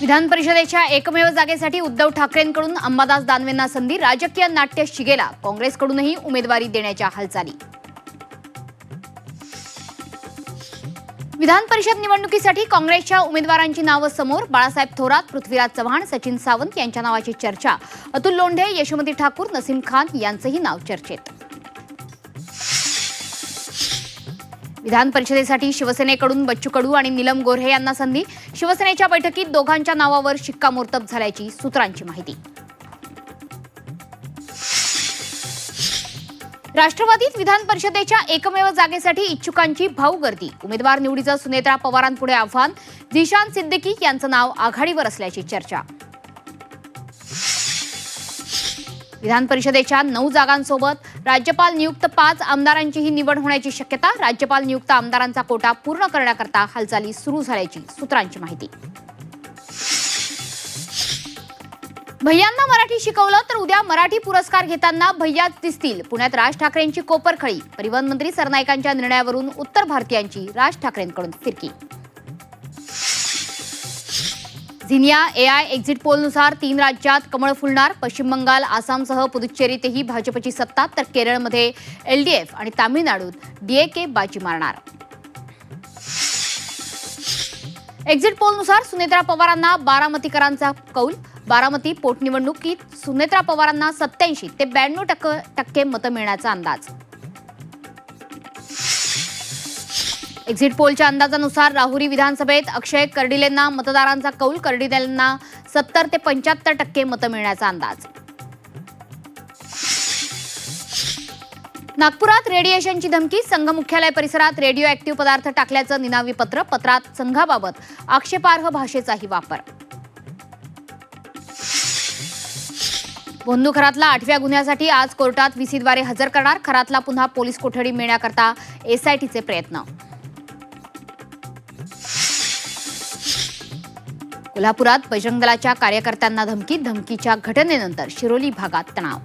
विधान परिषदेच्या एकमेव जागेसाठी उद्धव ठाकरेंकडून अंबादास दानवेंना संधी, राजकीय नाट्य शिगेला काँग्रेसकडूनही उमेदवारी देण्याच्या हालचाली। विधान परिषद निवडणुकीसाठी काँग्रेसच्या उमेदवारांची नावं समोर, बाळासाहेब थोरात, पृथ्वीराज चव्हाण, सचिन सावंत यांच्या नावाची चर्चा। अतुल लोंढे, यशोमती ठाकूर, नसीम खान यांचंही नाव चर्चेत। विधान परिषदेसाठी शिवसेनेकडून बच्चू कडू आणि नीलम गोऱ्हे यांना संधी, शिवसेनेच्या बैठकीत दोघांच्या नावावर शिक्कामोर्तब झाल्याची सूत्रांची माहिती। राष्ट्रवादीत विधान परिषदेच्या एकमेव जागेसाठी इच्छुकांची भाऊगर्दी, उमेदवार निवडीचं सुनेत्रा पवारांपुढे आव्हान, झिशान सिद्दीकी यांचं नाव आघाडीवर असल्याची चर्चा। विधान परिषदेच्या 9 जागांसोबत राज्यपाल नियुक्त 5 आमदारांचीही निवड होण्याची शक्यता, राज्यपाल नियुक्त आमदारांचा कोटा पूर्ण करण्याकरता हालचाली सुरू झाल्याची सूत्रांची माहिती। भैयांना मराठी शिकवलं तर उद्या मराठी पुरस्कार घेताना भैयाच दिसतील, पुण्यात राज ठाकरेंची कोपरखळी, परिवहन मंत्री सरनाईकांच्या निर्णयावरून उत्तर भारतीयांची राज ठाकरेंकडून फिरकी। झिनिया एआय एक्झिट पोलनुसार 3 राज्यात कमळ फुलणार, पश्चिम बंगाल, आसामसह पुदुच्चेरीतही भाजपची सत्ता, तर केरळमध्ये एलडीएफ आणि तामिळनाडूत डीएके बाजी मारणार। एक्झिट पोलनुसार सुनेत्रा पवारांना बारामतीकरांचा कौल, बारामती पोटनिवडणुकीत सुनेत्रा पवारांना 87 ते 92% मतं मिळण्याचा अंदाज। एक्झिट पोलच्या अंदाजानुसार राहुरी विधानसभेत अक्षय कर्डिलेंना मतदारांचा कौल, कर्डिलेंना 70 ते 75% मतं मिळण्याचा अंदाज। नागपुरात रेडिएशनची धमकी, संघ मुख्यालय परिसरात रेडिओ ऍक्टिव्ह पदार्थ टाकल्याचं निनावी पत्र, पत्रात संघाबाबत आक्षेपार्ह भाषेचाही वापर। भोंदू खरातला 8व्या गुन्ह्यासाठी आज कोर्टात व्हीसीद्वारे हजर करणार, खरातला पुन्हा पोलीस कोठडी मिळण्याकरता एसआयटीचे प्रयत्न। कोल्हापुरात बजरंग दलाच्या कार्यकर्त्यांना धमकी, धमकीच्या घटनेनंतर शिरोली भागात तणाव।